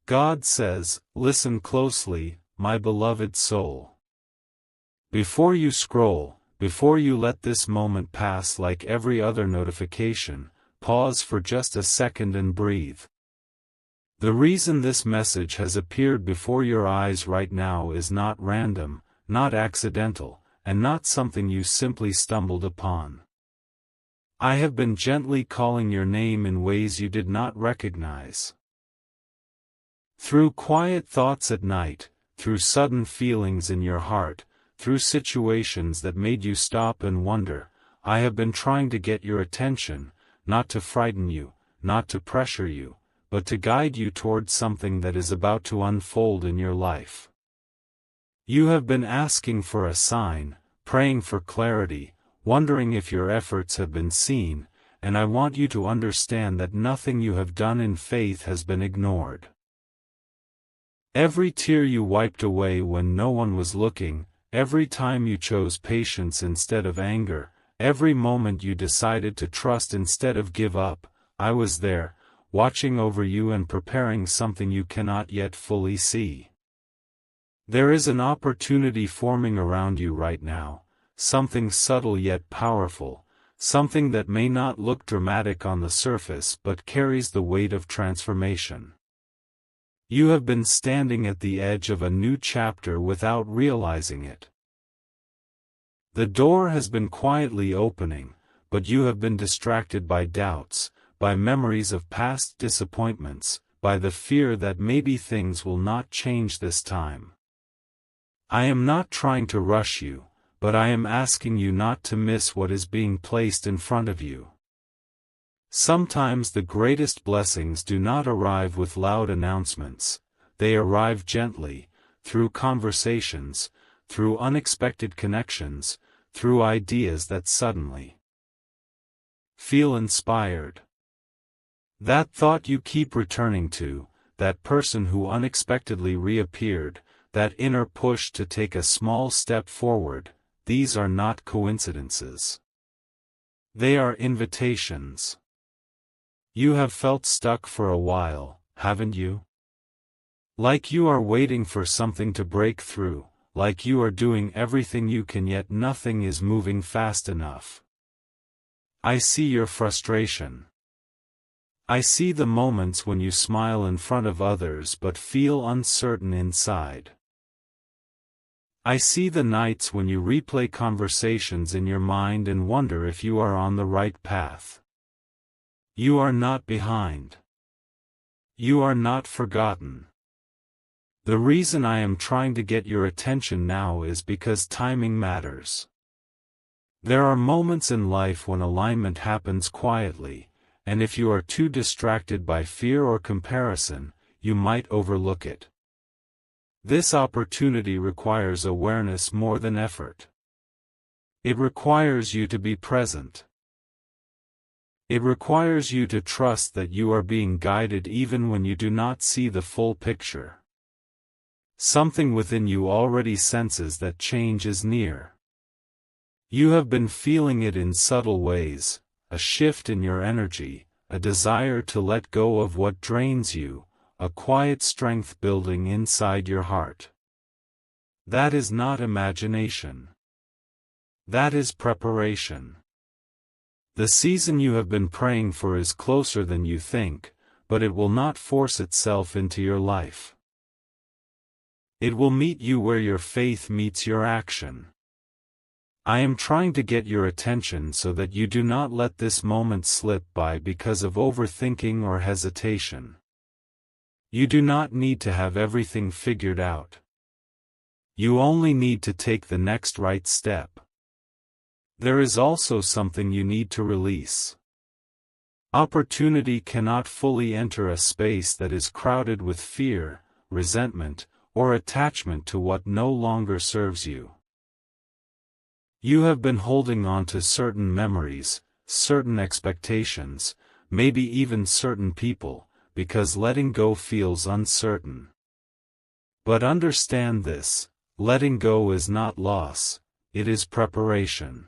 God says, listen closely, my beloved soul. Before you scroll, before you let this moment pass like every other notification, pause for just a second and breathe. The reason this message has appeared before your eyes right now is not random, not accidental, and not something you simply stumbled upon. I have been gently calling your name in ways you did not recognize. Through quiet thoughts at night, through sudden feelings in your heart, through situations that made you stop and wonder, I have been trying to get your attention, not to frighten you, not to pressure you, but to guide you towards something that is about to unfold in your life. You have been asking for a sign, praying for clarity, wondering if your efforts have been seen, and I want you to understand that nothing you have done in faith has been ignored. Every tear you wiped away when no one was looking, every time you chose patience instead of anger, every moment you decided to trust instead of give up, I was there, watching over you and preparing something you cannot yet fully see. There is an opportunity forming around you right now, something subtle yet powerful, something that may not look dramatic on the surface but carries the weight of transformation. You have been standing at the edge of a new chapter without realizing it. The door has been quietly opening, but you have been distracted by doubts, by memories of past disappointments, by the fear that maybe things will not change this time. I am not trying to rush you, but I am asking you not to miss what is being placed in front of you. Sometimes the greatest blessings do not arrive with loud announcements, they arrive gently, through conversations, through unexpected connections, through ideas that suddenly feel inspired. That thought you keep returning to, that person who unexpectedly reappeared, that inner push to take a small step forward, these are not coincidences. They are invitations. You have felt stuck for a while, haven't you? Like you are waiting for something to break through, like you are doing everything you can yet nothing is moving fast enough. I see your frustration. I see the moments when you smile in front of others but feel uncertain inside. I see the nights when you replay conversations in your mind and wonder if you are on the right path. You are not behind. You are not forgotten. The reason I am trying to get your attention now is because timing matters. There are moments in life when alignment happens quietly, and if you are too distracted by fear or comparison, you might overlook it. This opportunity requires awareness more than effort. It requires you to be present. It requires you to trust that you are being guided even when you do not see the full picture. Something within you already senses that change is near. You have been feeling it in subtle ways, a shift in your energy, a desire to let go of what drains you, a quiet strength building inside your heart. That is not imagination. That is preparation. The season you have been praying for is closer than you think, but it will not force itself into your life. It will meet you where your faith meets your action. I am trying to get your attention so that you do not let this moment slip by because of overthinking or hesitation. You do not need to have everything figured out. You only need to take the next right step. There is also something you need to release. Opportunity cannot fully enter a space that is crowded with fear, resentment, or attachment to what no longer serves you. You have been holding on to certain memories, certain expectations, maybe even certain people, because letting go feels uncertain. But understand this, letting go is not loss, it is preparation.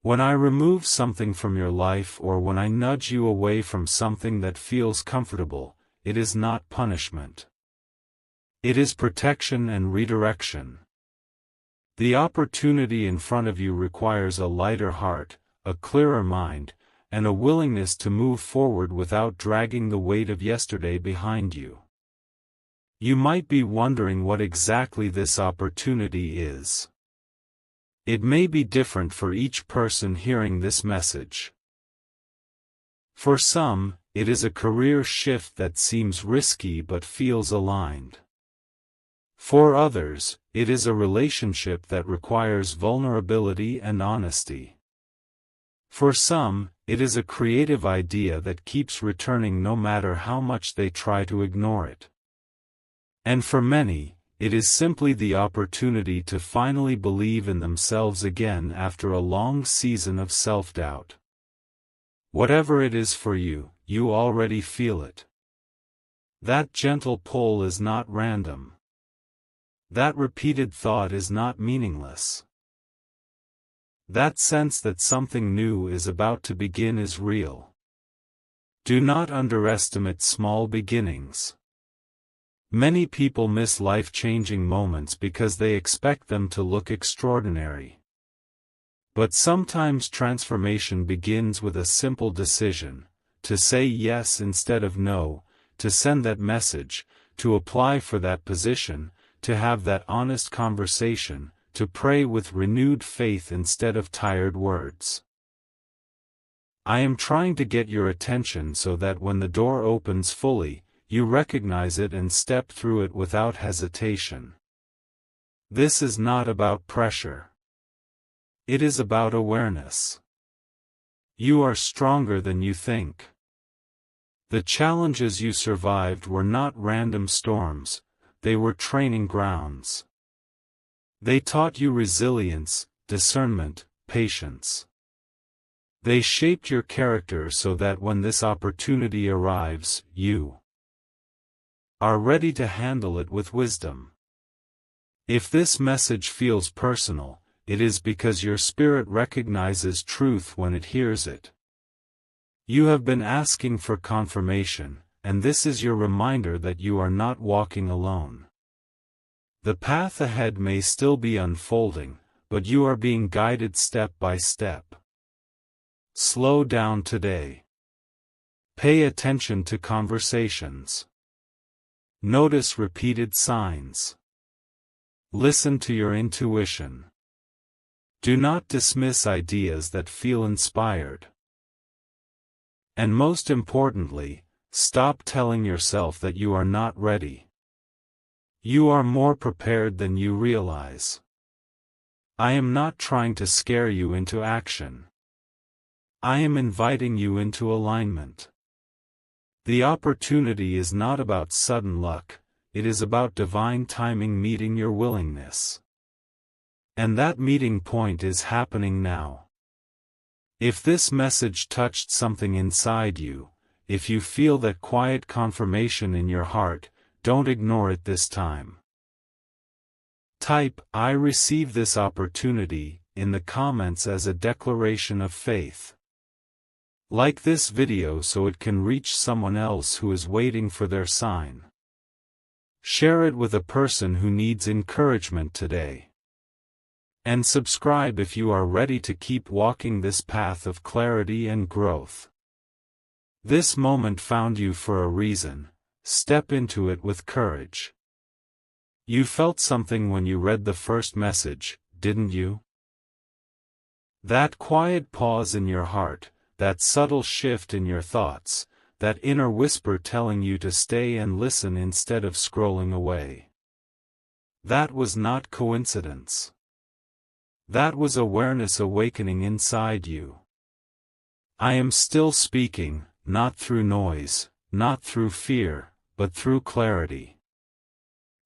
When I remove something from your life or when I nudge you away from something that feels comfortable, it is not punishment. It is protection and redirection. The opportunity in front of you requires a lighter heart, a clearer mind, and a willingness to move forward without dragging the weight of yesterday behind you. You might be wondering what exactly this opportunity is. It may be different for each person hearing this message. For some, it is a career shift that seems risky but feels aligned. For others, it is a relationship that requires vulnerability and honesty. For some, it is a creative idea that keeps returning no matter how much they try to ignore it. And for many, it is simply the opportunity to finally believe in themselves again after a long season of self-doubt. Whatever it is for you, you already feel it. That gentle pull is not random. That repeated thought is not meaningless. That sense that something new is about to begin is real. Do not underestimate small beginnings. Many people miss life-changing moments because they expect them to look extraordinary. But sometimes transformation begins with a simple decision, to say yes instead of no, to send that message, to apply for that position, to have that honest conversation, to pray with renewed faith instead of tired words. I am trying to get your attention so that when the door opens fully, you recognize it and step through it without hesitation. This is not about pressure. It is about awareness. You are stronger than you think. The challenges you survived were not random storms, they were training grounds. They taught you resilience, discernment, patience. They shaped your character so that when this opportunity arrives, you are ready to handle it with wisdom. If this message feels personal, it is because your spirit recognizes truth when it hears it. You have been asking for confirmation, and this is your reminder that you are not walking alone. The path ahead may still be unfolding, but you are being guided step by step. Slow down today. Pay attention to conversations. Notice repeated signs. Listen to your intuition. Do not dismiss ideas that feel inspired. And most importantly, stop telling yourself that you are not ready. You are more prepared than you realize. I am not trying to scare you into action. I am inviting you into alignment. The opportunity is not about sudden luck, it is about divine timing meeting your willingness. And that meeting point is happening now. If this message touched something inside you, if you feel that quiet confirmation in your heart, don't ignore it this time. Type, "I receive this opportunity," in the comments as a declaration of faith. Like this video so it can reach someone else who is waiting for their sign. Share it with a person who needs encouragement today. And subscribe if you are ready to keep walking this path of clarity and growth. This moment found you for a reason. Step into it with courage. You felt something when you read the first message, didn't you? That quiet pause in your heart, that subtle shift in your thoughts, that inner whisper telling you to stay and listen instead of scrolling away. That was not coincidence. That was awareness awakening inside you. I am still speaking, not through noise, not through fear, but through clarity.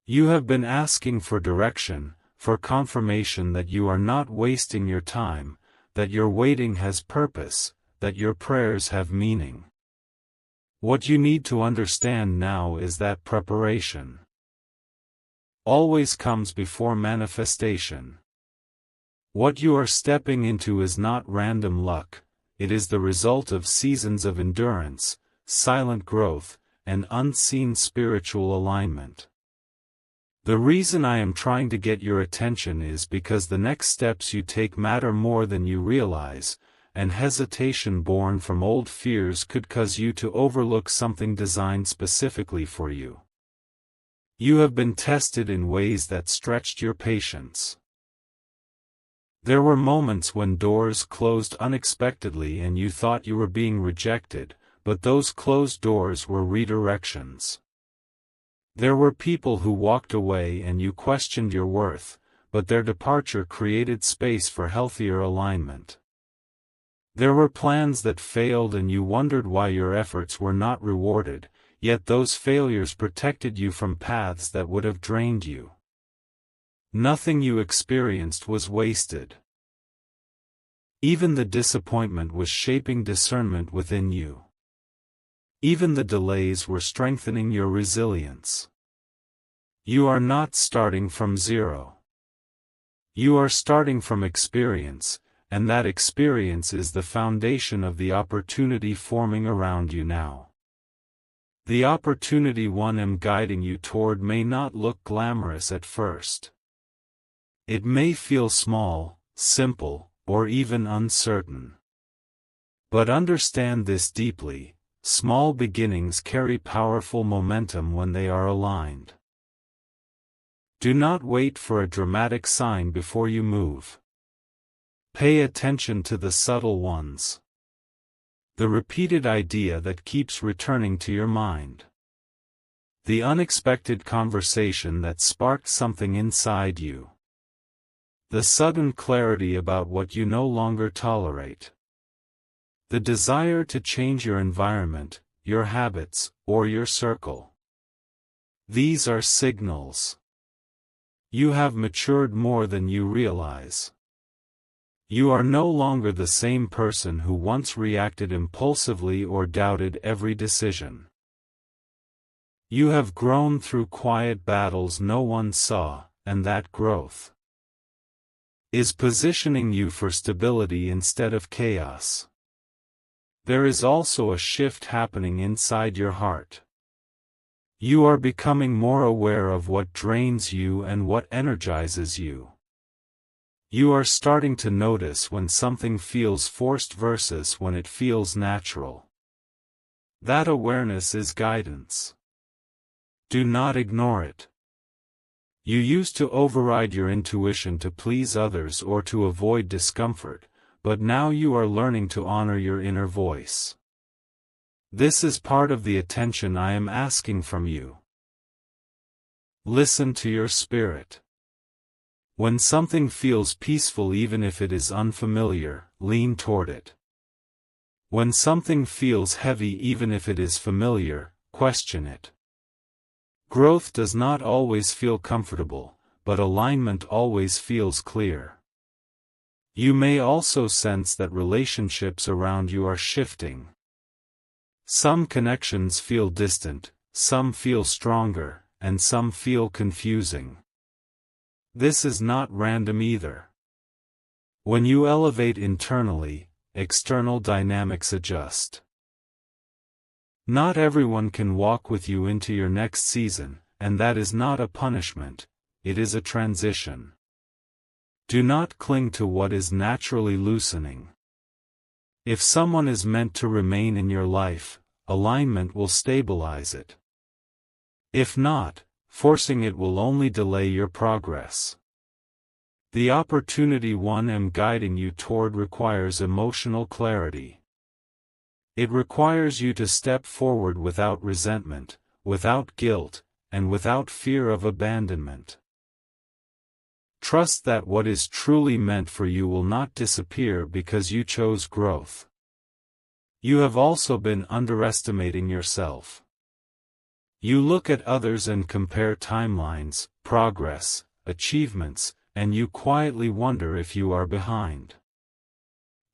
You have been asking for direction, for confirmation that you are not wasting your time, that your waiting has purpose, that your prayers have meaning. What you need to understand now is that preparation always comes before manifestation. What you are stepping into is not random luck, it is the result of seasons of endurance, silent growth, and unseen spiritual alignment. The reason I am trying to get your attention is because the next steps you take matter more than you realize, and hesitation born from old fears could cause you to overlook something designed specifically for you. You have been tested in ways that stretched your patience. There were moments when doors closed unexpectedly and you thought you were being rejected, but those closed doors were redirections. There were people who walked away and you questioned your worth, but their departure created space for healthier alignment. There were plans that failed and you wondered why your efforts were not rewarded, yet those failures protected you from paths that would have drained you. Nothing you experienced was wasted. Even the disappointment was shaping discernment within you. Even the delays were strengthening your resilience. You are not starting from zero. You are starting from experience, and that experience is the foundation of the opportunity forming around you now. The opportunity one am guiding you toward may not look glamorous at first. It may feel small, simple, or even uncertain. But understand this deeply: small beginnings carry powerful momentum when they are aligned. Do not wait for a dramatic sign before you move. Pay attention to the subtle ones. The repeated idea that keeps returning to your mind. The unexpected conversation that sparked something inside you. The sudden clarity about what you no longer tolerate. The desire to change your environment, your habits, or your circle. These are signals. You have matured more than you realize. You are no longer the same person who once reacted impulsively or doubted every decision. You have grown through quiet battles no one saw, and that growth is positioning you for stability instead of chaos. There is also a shift happening inside your heart. You are becoming more aware of what drains you and what energizes you. You are starting to notice when something feels forced versus when it feels natural. That awareness is guidance. Do not ignore it. You used to override your intuition to please others or to avoid discomfort, but now you are learning to honor your inner voice. This is part of the attention I am asking from you. Listen to your spirit. When something feels peaceful even if it is unfamiliar, lean toward it. When something feels heavy even if it is familiar, question it. Growth does not always feel comfortable, but alignment always feels clear. You may also sense that relationships around you are shifting. Some connections feel distant, some feel stronger, and some feel confusing. This is not random either. When you elevate internally, external dynamics adjust. Not everyone can walk with you into your next season, and that is not a punishment, it is a transition. Do not cling to what is naturally loosening. If someone is meant to remain in your life, alignment will stabilize it. If not, forcing it will only delay your progress. The opportunity one am guiding you toward requires emotional clarity. It requires you to step forward without resentment, without guilt, and without fear of abandonment. Trust that what is truly meant for you will not disappear because you chose growth. You have also been underestimating yourself. You look at others and compare timelines, progress, achievements, and you quietly wonder if you are behind.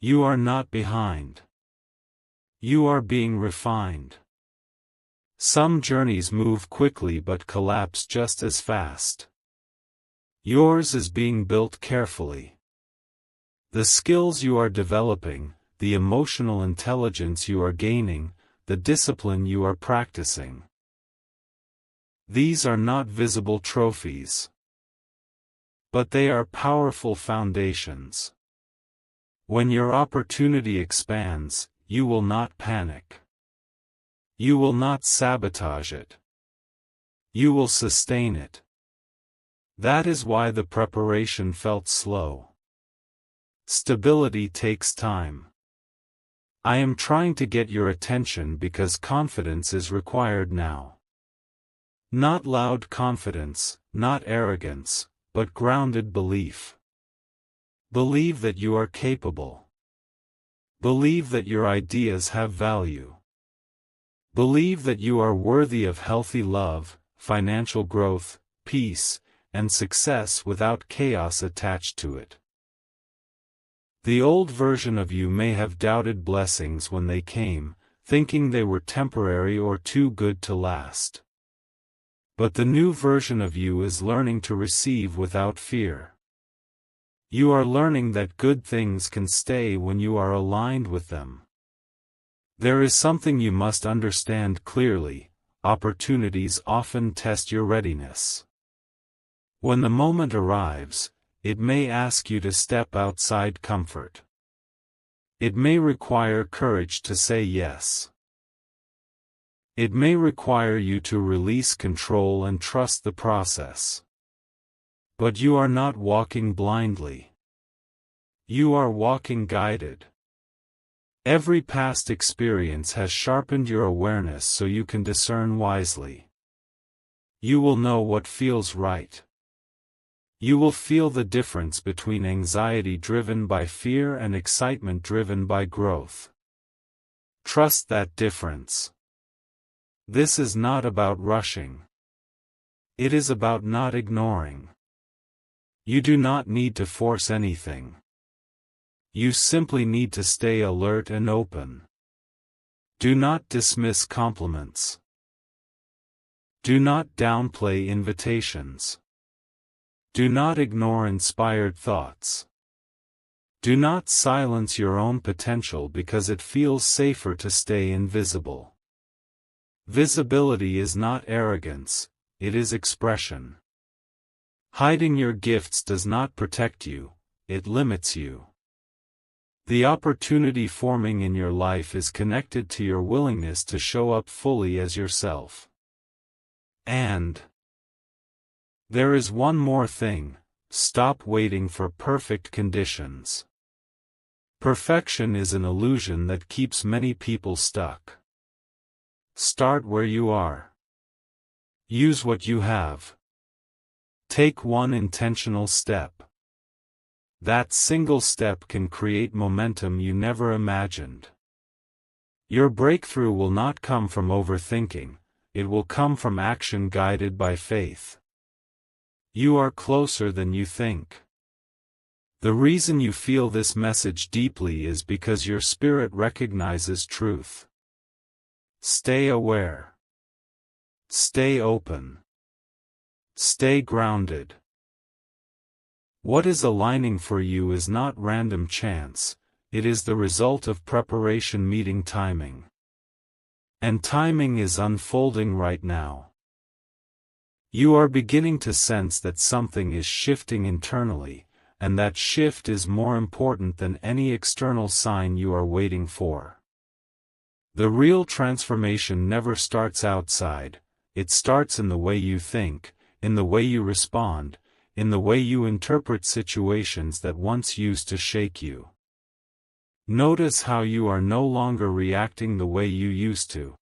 You are not behind. You are being refined. Some journeys move quickly but collapse just as fast. Yours is being built carefully. The skills you are developing, the emotional intelligence you are gaining, the discipline you are practicing. These are not visible trophies, but they are powerful foundations. When your opportunity expands, you will not panic. You will not sabotage it. You will sustain it. That is why the preparation felt slow. Stability takes time. I am trying to get your attention because confidence is required now. Not loud confidence, not arrogance, but grounded belief. Believe that you are capable. Believe that your ideas have value. Believe that you are worthy of healthy love, financial growth, peace, and success without chaos attached to it. The old version of you may have doubted blessings when they came, thinking they were temporary or too good to last. But the new version of you is learning to receive without fear. You are learning that good things can stay when you are aligned with them. There is something you must understand clearly: opportunities often test your readiness. When the moment arrives, it may ask you to step outside comfort. It may require courage to say yes. It may require you to release control and trust the process. But you are not walking blindly. You are walking guided. Every past experience has sharpened your awareness so you can discern wisely. You will know what feels right. You will feel the difference between anxiety driven by fear and excitement driven by growth. Trust that difference. This is not about rushing. It is about not ignoring. You do not need to force anything. You simply need to stay alert and open. Do not dismiss compliments. Do not downplay invitations. Do not ignore inspired thoughts. Do not silence your own potential because it feels safer to stay invisible. Visibility is not arrogance, it is expression. Hiding your gifts does not protect you, it limits you. The opportunity forming in your life is connected to your willingness to show up fully as yourself. And there is one more thing: stop waiting for perfect conditions. Perfection is an illusion that keeps many people stuck. Start where you are. Use what you have. Take one intentional step. That single step can create momentum you never imagined. Your breakthrough will not come from overthinking, it will come from action guided by faith. You are closer than you think. The reason you feel this message deeply is because your spirit recognizes truth. Stay aware. Stay open. Stay grounded. What is aligning for you is not random chance, it is the result of preparation meeting timing. And timing is unfolding right now. You are beginning to sense that something is shifting internally, and that shift is more important than any external sign you are waiting for. The real transformation never starts outside, it starts in the way you think, in the way you respond, in the way you interpret situations that once used to shake you. Notice how you are no longer reacting the way you used to.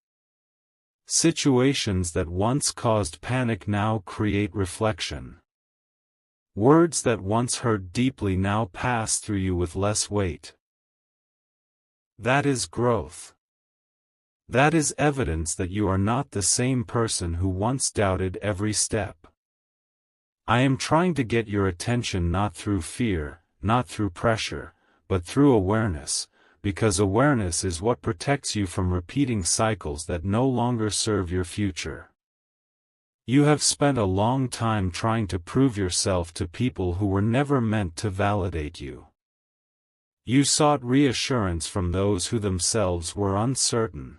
Situations that once caused panic now create reflection. Words that once hurt deeply now pass through you with less weight. That is growth. That is evidence that you are not the same person who once doubted every step. I am trying to get your attention not through fear, not through pressure, but through awareness, because awareness is what protects you from repeating cycles that no longer serve your future. You have spent a long time trying to prove yourself to people who were never meant to validate you. You sought reassurance from those who themselves were uncertain.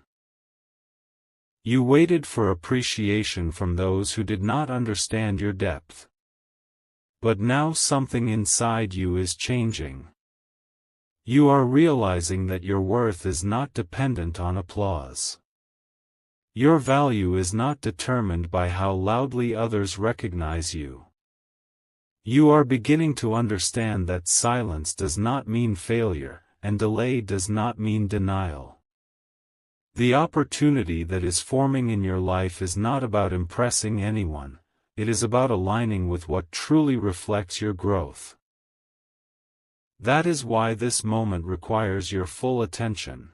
You waited for appreciation from those who did not understand your depth. But now something inside you is changing. You are realizing that your worth is not dependent on applause. Your value is not determined by how loudly others recognize you. You are beginning to understand that silence does not mean failure, and delay does not mean denial. The opportunity that is forming in your life is not about impressing anyone, it is about aligning with what truly reflects your growth. That is why this moment requires your full attention.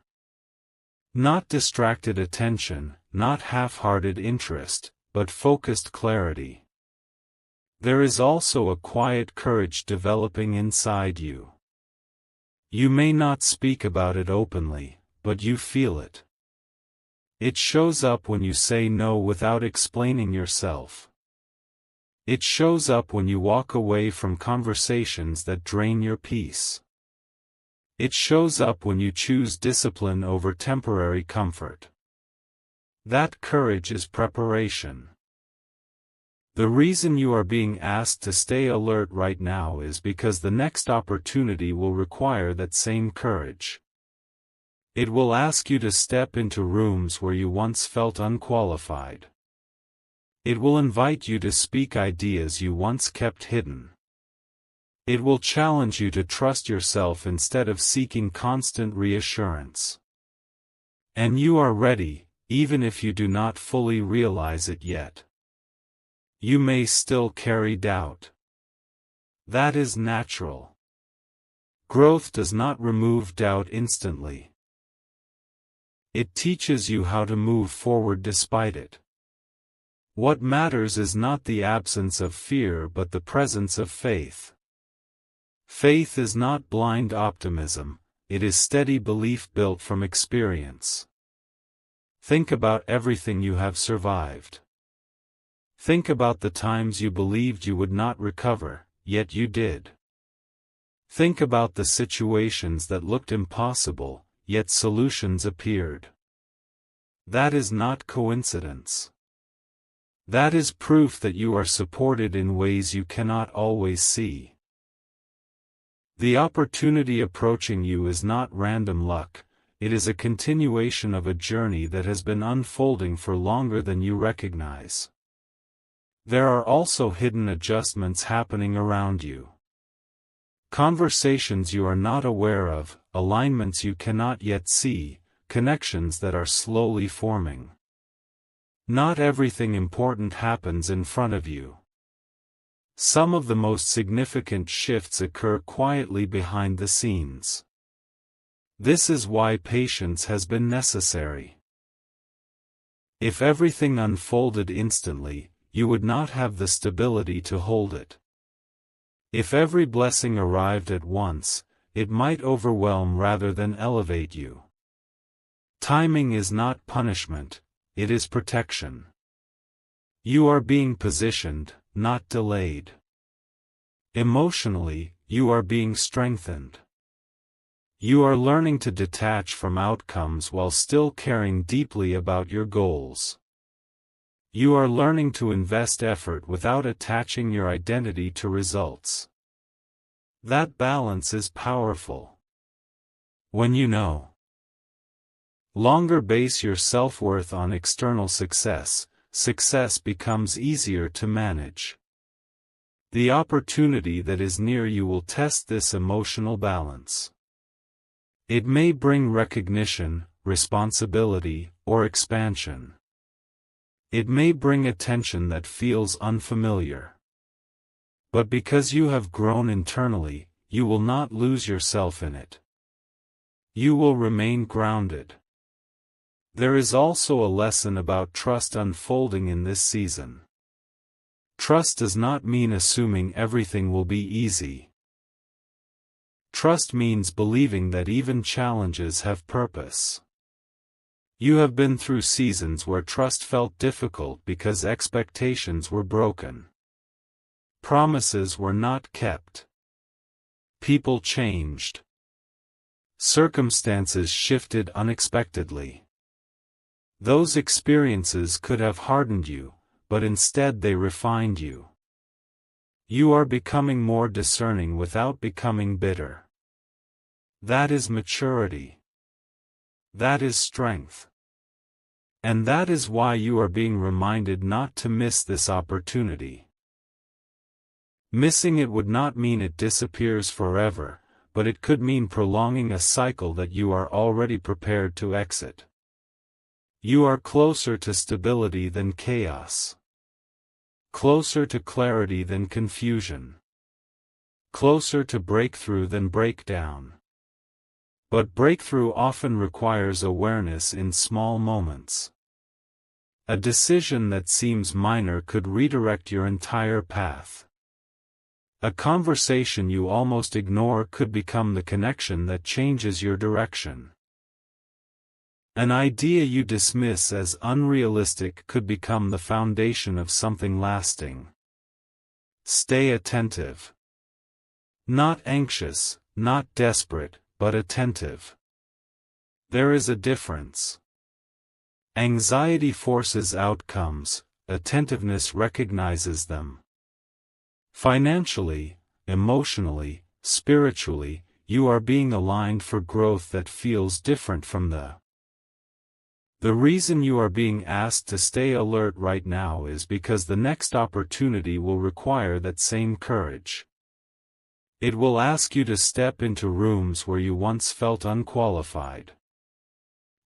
Not distracted attention, not half-hearted interest, but focused clarity. There is also a quiet courage developing inside you. You may not speak about it openly, but you feel it. It shows up when you say no without explaining yourself. It shows up when you walk away from conversations that drain your peace. It shows up when you choose discipline over temporary comfort. That courage is preparation. The reason you are being asked to stay alert right now is because the next opportunity will require that same courage. It will ask you to step into rooms where you once felt unqualified. It will invite you to speak ideas you once kept hidden. It will challenge you to trust yourself instead of seeking constant reassurance. And you are ready, even if you do not fully realize it yet. You may still carry doubt. That is natural. Growth does not remove doubt instantly. It teaches you how to move forward despite it. What matters is not the absence of fear but the presence of faith. Faith is not blind optimism, it is steady belief built from experience. Think about everything you have survived. Think about the times you believed you would not recover, yet you did. Think about the situations that looked impossible, yet solutions appeared. That is not coincidence. That is proof that you are supported in ways you cannot always see. The opportunity approaching you is not random luck, it is a continuation of a journey that has been unfolding for longer than you recognize. There are also hidden adjustments happening around you. Conversations you are not aware of, alignments you cannot yet see, connections that are slowly forming. Not everything important happens in front of you. Some of the most significant shifts occur quietly behind the scenes. This is why patience has been necessary. If everything unfolded instantly, you would not have the stability to hold it. If every blessing arrived at once, it might overwhelm rather than elevate you. Timing is not punishment, it is protection. You are being positioned, not delayed. Emotionally, you are being strengthened. You are learning to detach from outcomes while still caring deeply about your goals. You are learning to invest effort without attaching your identity to results. That balance is powerful. When you no longer base your self-worth on external success, success becomes easier to manage. The opportunity that is near you will test this emotional balance. It may bring recognition, responsibility, or expansion. It may bring attention that feels unfamiliar. But because you have grown internally, you will not lose yourself in it. You will remain grounded. There is also a lesson about trust unfolding in this season. Trust does not mean assuming everything will be easy. Trust means believing that even challenges have purpose. You have been through seasons where trust felt difficult because expectations were broken. Promises were not kept. People changed. Circumstances shifted unexpectedly. Those experiences could have hardened you, but instead they refined you. You are becoming more discerning without becoming bitter. That is maturity. That is strength. And that is why you are being reminded not to miss this opportunity. Missing it would not mean it disappears forever, but it could mean prolonging a cycle that you are already prepared to exit. You are closer to stability than chaos. Closer to clarity than confusion. Closer to breakthrough than breakdown. But breakthrough often requires awareness in small moments. A decision that seems minor could redirect your entire path. A conversation you almost ignore could become the connection that changes your direction. An idea you dismiss as unrealistic could become the foundation of something lasting. Stay attentive. Not anxious, not desperate, but attentive. There is a difference. Anxiety forces outcomes, attentiveness recognizes them. Financially, emotionally, spiritually, you are being aligned for growth that feels different from the reason you are being asked to stay alert right now is because the next opportunity will require that same courage. It will ask you to step into rooms where you once felt unqualified.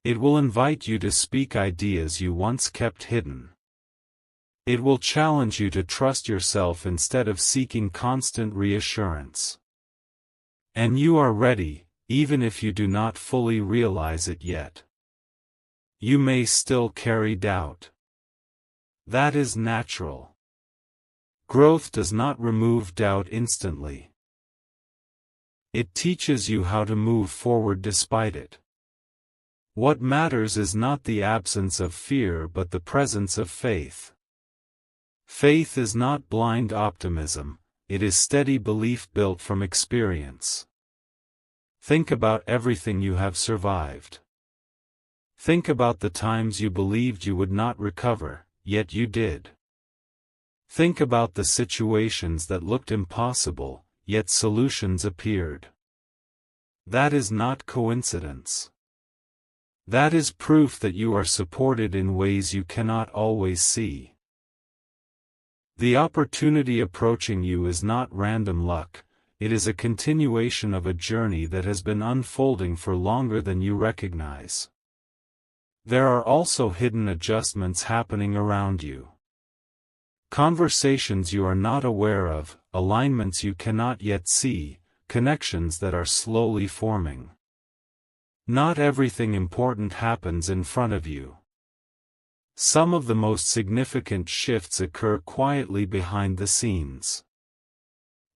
It will invite you to speak ideas you once kept hidden. It will challenge you to trust yourself instead of seeking constant reassurance. And you are ready, even if you do not fully realize it yet. You may still carry doubt. That is natural. Growth does not remove doubt instantly. It teaches you how to move forward despite it. What matters is not the absence of fear but the presence of faith. Faith is not blind optimism, it is steady belief built from experience. Think about everything you have survived. Think about the times you believed you would not recover, yet you did. Think about the situations that looked impossible, yet solutions appeared. That is not coincidence. That is proof that you are supported in ways you cannot always see. The opportunity approaching you is not random luck, it is a continuation of a journey that has been unfolding for longer than you recognize. There are also hidden adjustments happening around you. Conversations you are not aware of, alignments you cannot yet see, connections that are slowly forming. Not everything important happens in front of you. Some of the most significant shifts occur quietly behind the scenes.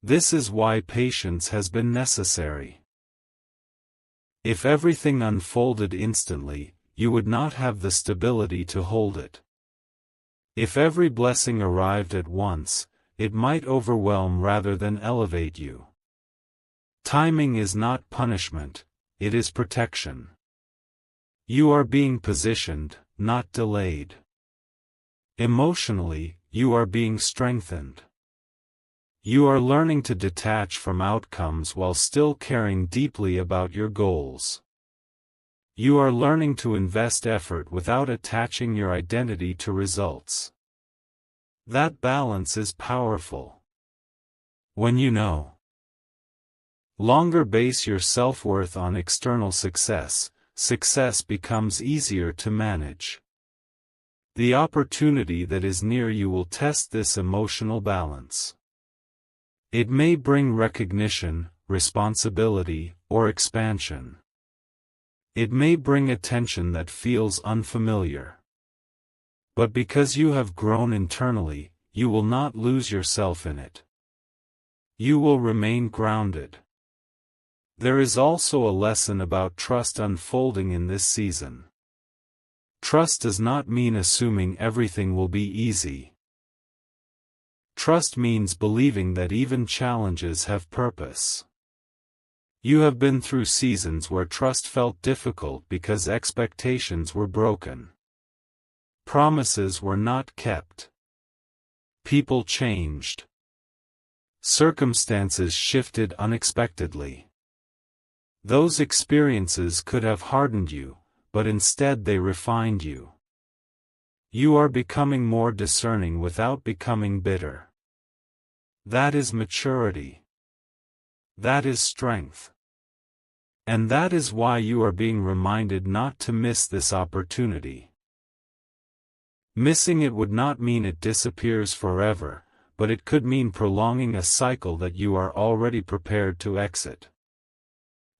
This is why patience has been necessary. If everything unfolded instantly, you would not have the stability to hold it. If every blessing arrived at once, it might overwhelm rather than elevate you. Timing is not punishment, it is protection. You are being positioned, not delayed. Emotionally, you are being strengthened. You are learning to detach from outcomes while still caring deeply about your goals. You are learning to invest effort without attaching your identity to results. That balance is powerful. When you no longer base your self-worth on external success, success becomes easier to manage. The opportunity that is near you will test this emotional balance. It may bring recognition, responsibility, or expansion. It may bring attention that feels unfamiliar. But because you have grown internally, you will not lose yourself in it. You will remain grounded. There is also a lesson about trust unfolding in this season. Trust does not mean assuming everything will be easy. Trust means believing that even challenges have purpose. You have been through seasons where trust felt difficult because expectations were broken. Promises were not kept. People changed. Circumstances shifted unexpectedly. Those experiences could have hardened you, but instead they refined you. You are becoming more discerning without becoming bitter. That is maturity. That is strength. And that is why you are being reminded not to miss this opportunity. Missing it would not mean it disappears forever, but it could mean prolonging a cycle that you are already prepared to exit.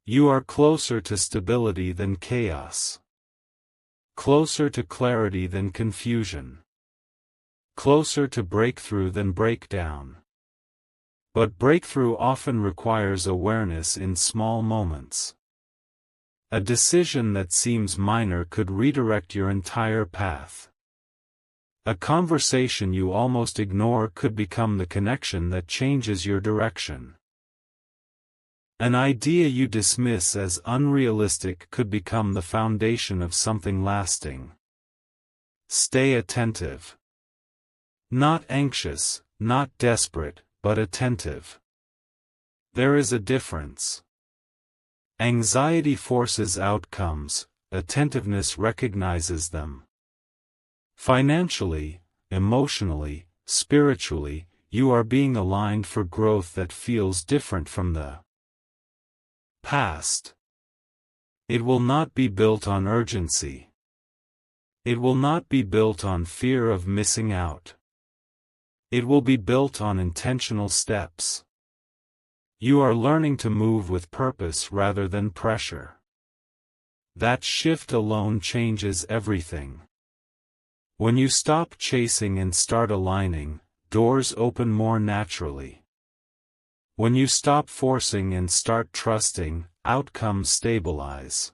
You are closer to stability than chaos. Closer to clarity than confusion. Closer to breakthrough than breakdown. But breakthrough often requires awareness in small moments. A decision that seems minor could redirect your entire path. A conversation you almost ignore could become the connection that changes your direction. An idea you dismiss as unrealistic could become the foundation of something lasting. Stay attentive. Not anxious, not desperate, but attentive. There is a difference. Anxiety forces outcomes, attentiveness recognizes them. Financially, emotionally, spiritually, you are being aligned for growth that feels different from the past. It will not be built on urgency. It will not be built on fear of missing out. It will be built on intentional steps. You are learning to move with purpose rather than pressure. That shift alone changes everything. When you stop chasing and start aligning, doors open more naturally. When you stop forcing and start trusting, outcomes stabilize.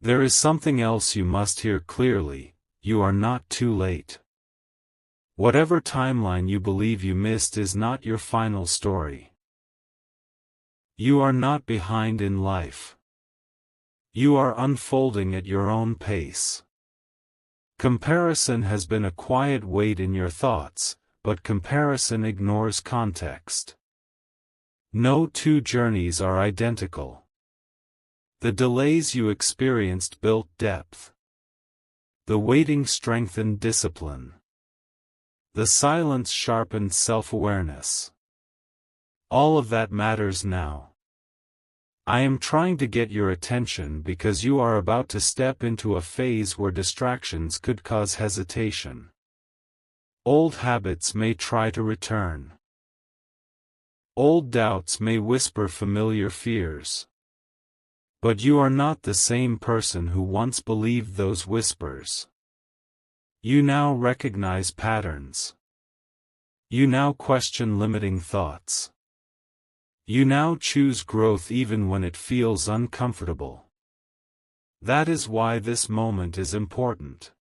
There is something else you must hear clearly: you are not too late. Whatever timeline you believe you missed is not your final story. You are not behind in life. You are unfolding at your own pace. Comparison has been a quiet weight in your thoughts, but comparison ignores context. No two journeys are identical. The delays you experienced built depth. The waiting strengthened discipline. The silence sharpened self-awareness. All of that matters now. I am trying to get your attention because you are about to step into a phase where distractions could cause hesitation. Old habits may try to return. Old doubts may whisper familiar fears. But you are not the same person who once believed those whispers. You now recognize patterns. You now question limiting thoughts. You now choose growth even when it feels uncomfortable. That is why this moment is important.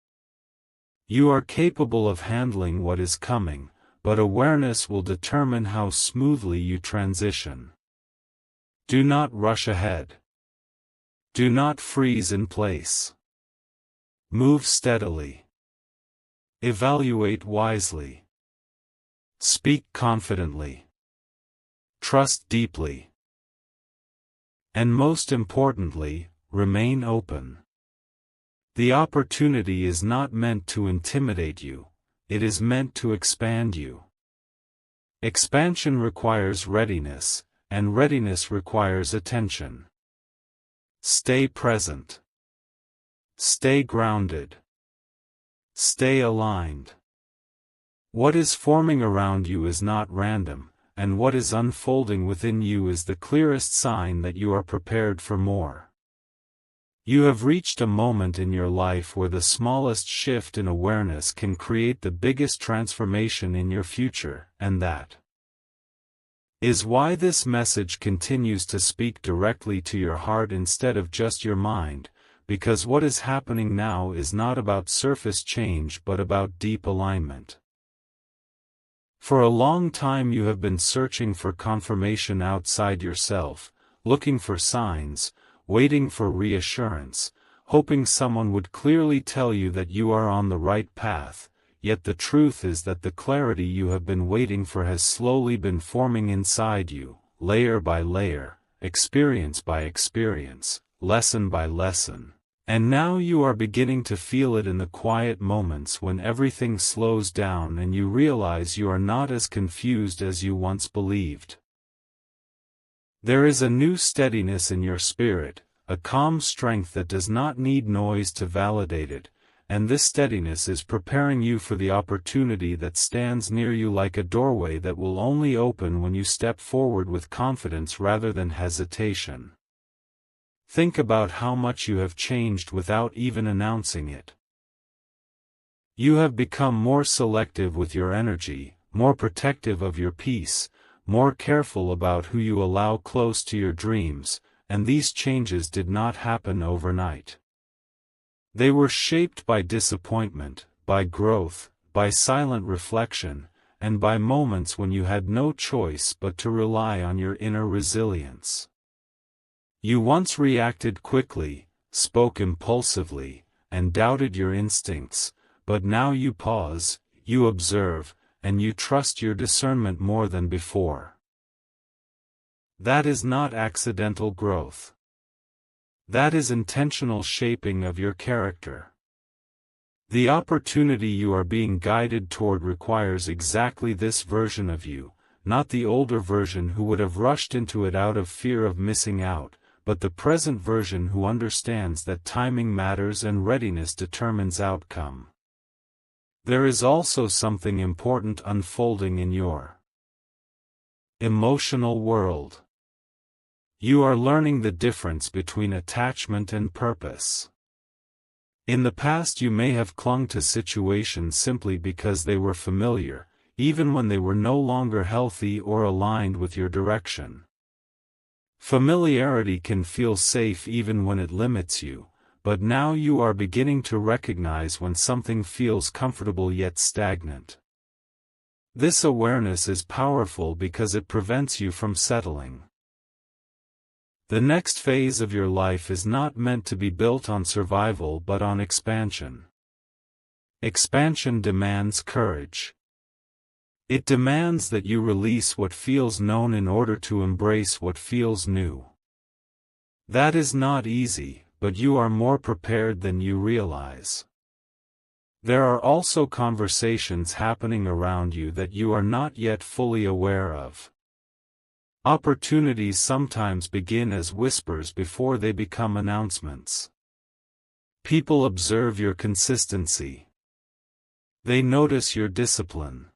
You are capable of handling what is coming, but awareness will determine how smoothly you transition. Do not rush ahead. Do not freeze in place. Move steadily. Evaluate wisely. Speak confidently. Trust deeply. And most importantly, remain open. The opportunity is not meant to intimidate you, it is meant to expand you. Expansion requires readiness, and readiness requires attention. Stay present. Stay grounded. Stay aligned. What is forming around you is not random, and what is unfolding within you is the clearest sign that you are prepared for more. You have reached a moment in your life where the smallest shift in awareness can create the biggest transformation in your future, and that is why this message continues to speak directly to your heart instead of just your mind, because what is happening now is not about surface change but about deep alignment. For a long time you have been searching for confirmation outside yourself, looking for signs, waiting for reassurance, hoping someone would clearly tell you that you are on the right path, yet the truth is that the clarity you have been waiting for has slowly been forming inside you, layer by layer, experience by experience, lesson by lesson. And now you are beginning to feel it in the quiet moments when everything slows down and you realize you are not as confused as you once believed. There is a new steadiness in your spirit, a calm strength that does not need noise to validate it, and this steadiness is preparing you for the opportunity that stands near you like a doorway that will only open when you step forward with confidence rather than hesitation. Think about how much you have changed without even announcing it. You have become more selective with your energy, more protective of your peace, more careful about who you allow close to your dreams, and these changes did not happen overnight. They were shaped by disappointment, by growth, by silent reflection, and by moments when you had no choice but to rely on your inner resilience. You once reacted quickly, spoke impulsively, and doubted your instincts, but now you pause, you observe, and you trust your discernment more than before. That is not accidental growth. That is intentional shaping of your character. The opportunity you are being guided toward requires exactly this version of you, not the older version who would have rushed into it out of fear of missing out, but the present version who understands that timing matters and readiness determines outcome. There is also something important unfolding in your emotional world. You are learning the difference between attachment and purpose. In the past you may have clung to situations simply because they were familiar, even when they were no longer healthy or aligned with your direction. Familiarity can feel safe even when it limits you, but now you are beginning to recognize when something feels comfortable yet stagnant. This awareness is powerful because it prevents you from settling. The next phase of your life is not meant to be built on survival but on expansion. Expansion demands courage. It demands that you release what feels known in order to embrace what feels new. That is not easy, but you are more prepared than you realize. There are also conversations happening around you that you are not yet fully aware of. Opportunities sometimes begin as whispers before they become announcements. People observe your consistency. They notice your discipline.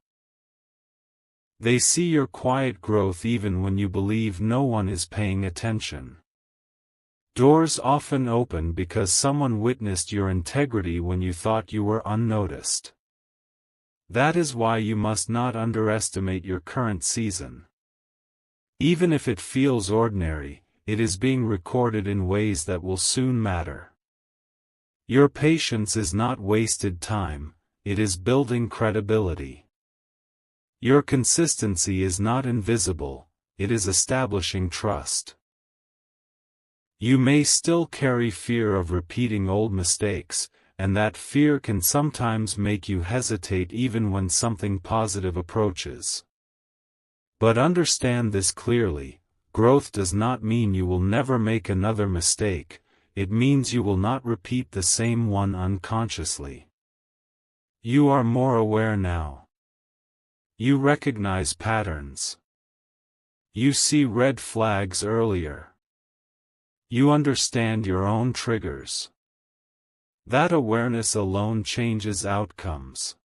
They see your quiet growth even when you believe no one is paying attention. Doors often open because someone witnessed your integrity when you thought you were unnoticed. That is why you must not underestimate your current season. Even if it feels ordinary, it is being recorded in ways that will soon matter. Your patience is not wasted time, it is building credibility. Your consistency is not invisible, it is establishing trust. You may still carry fear of repeating old mistakes, and that fear can sometimes make you hesitate even when something positive approaches. But understand this clearly, growth does not mean you will never make another mistake, it means you will not repeat the same one unconsciously. You are more aware now. You recognize patterns. You see red flags earlier. You understand your own triggers. That awareness alone changes outcomes.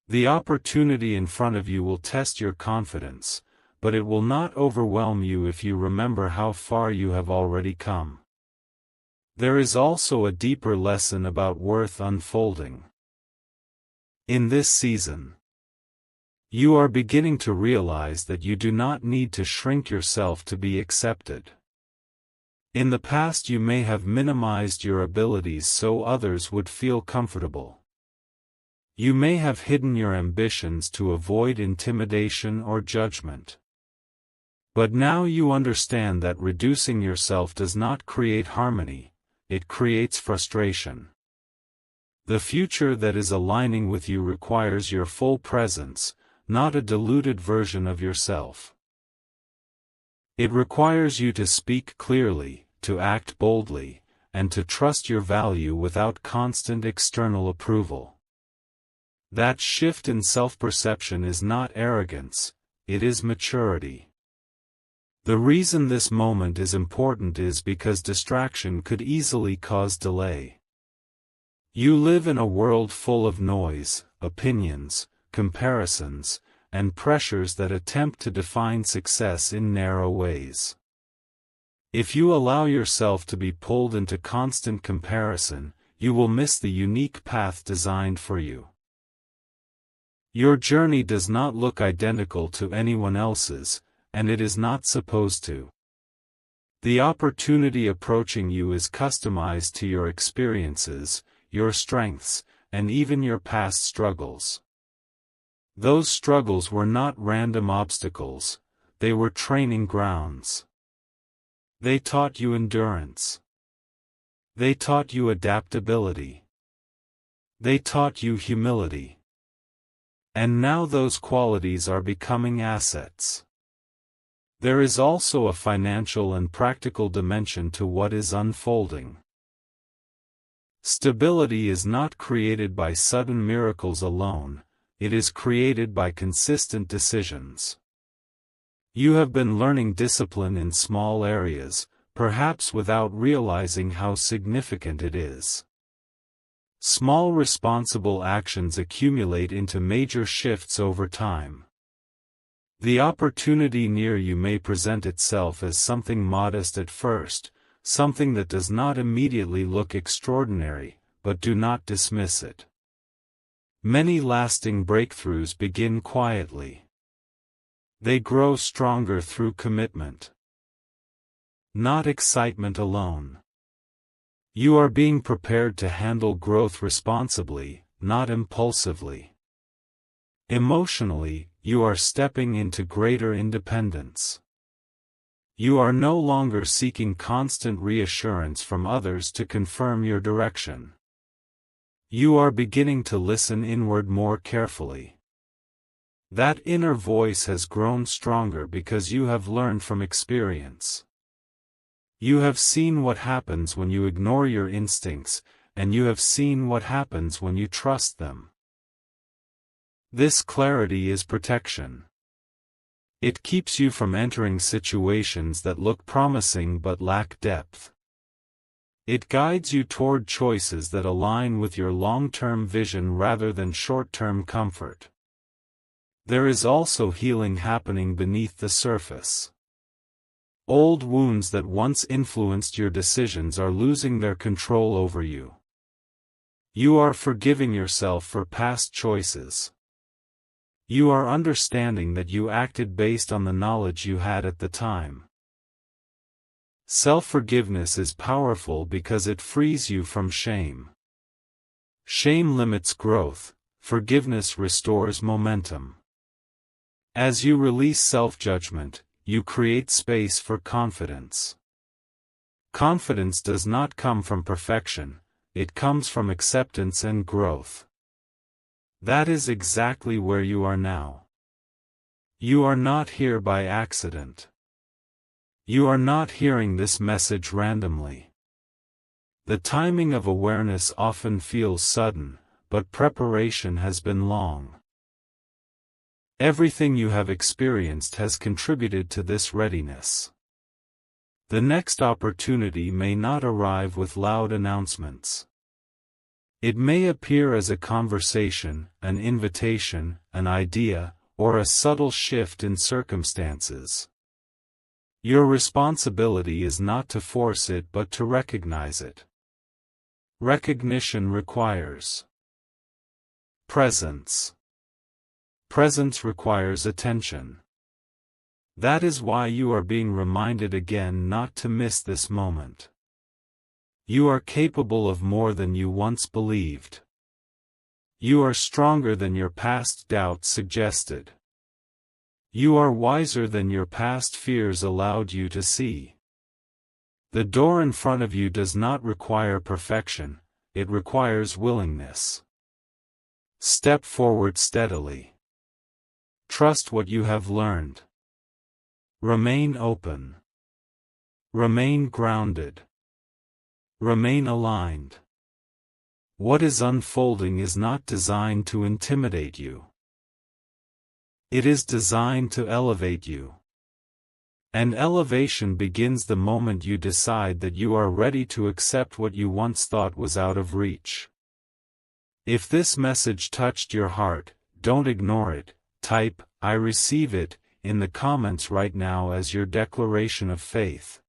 The opportunity in front of you will test your confidence, but it will not overwhelm you if you remember how far you have already come. There is also a deeper lesson about worth unfolding. In this season, you are beginning to realize that you do not need to shrink yourself to be accepted. In the past you may have minimized your abilities so others would feel comfortable. You may have hidden your ambitions to avoid intimidation or judgment. But now you understand that reducing yourself does not create harmony, it creates frustration. The future that is aligning with you requires your full presence, not a diluted version of yourself. It requires you to speak clearly, to act boldly, and to trust your value without constant external approval. That shift in self-perception is not arrogance, it is maturity. The reason this moment is important is because distraction could easily cause delay. You live in a world full of noise, opinions, comparisons, and pressures that attempt to define success in narrow ways. If you allow yourself to be pulled into constant comparison, you will miss the unique path designed for you. Your journey does not look identical to anyone else's, and it is not supposed to. The opportunity approaching you is customized to your experiences, your strengths, and even your past struggles. Those struggles were not random obstacles, they were training grounds. They taught you endurance. They taught you adaptability. They taught you humility. And now those qualities are becoming assets. There is also a financial and practical dimension to what is unfolding. Stability is not created by sudden miracles alone, it is created by consistent decisions. You have been learning discipline in small areas, perhaps without realizing how significant it is. Small responsible actions accumulate into major shifts over time. The opportunity near you may present itself as something modest at first, something that does not immediately look extraordinary, but do not dismiss it. Many lasting breakthroughs begin quietly. They grow stronger through commitment. Not excitement alone. You are being prepared to handle growth responsibly, not impulsively. Emotionally, you are stepping into greater independence. You are no longer seeking constant reassurance from others to confirm your direction. You are beginning to listen inward more carefully. That inner voice has grown stronger because you have learned from experience. You have seen what happens when you ignore your instincts, and you have seen what happens when you trust them. This clarity is protection. It keeps you from entering situations that look promising but lack depth. It guides you toward choices that align with your long-term vision rather than short-term comfort. There is also healing happening beneath the surface. Old wounds that once influenced your decisions are losing their control over you. You are forgiving yourself for past choices. You are understanding that you acted based on the knowledge you had at the time. Self-forgiveness is powerful because it frees you from shame. Shame limits growth, forgiveness restores momentum. As you release self-judgment, you create space for confidence. Confidence does not come from perfection, it comes from acceptance and growth. That is exactly where you are now. You are not here by accident. You are not hearing this message randomly. The timing of awareness often feels sudden, but preparation has been long. Everything you have experienced has contributed to this readiness. The next opportunity may not arrive with loud announcements. It may appear as a conversation, an invitation, an idea, or a subtle shift in circumstances. Your responsibility is not to force it but to recognize it. Recognition requires presence. Presence requires attention. That is why you are being reminded again not to miss this moment. You are capable of more than you once believed. You are stronger than your past doubts suggested. You are wiser than your past fears allowed you to see. The door in front of you does not require perfection, it requires willingness. Step forward steadily. Trust what you have learned. Remain open. Remain grounded. Remain aligned. What is unfolding is not designed to intimidate you. It is designed to elevate you. And elevation begins the moment you decide that you are ready to accept what you once thought was out of reach. If this message touched your heart, don't ignore it. Type, "I receive it," in the comments right now as your declaration of faith.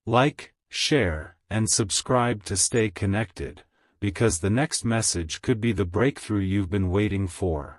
Like, share, and subscribe to stay connected, because the next message could be the breakthrough you've been waiting for.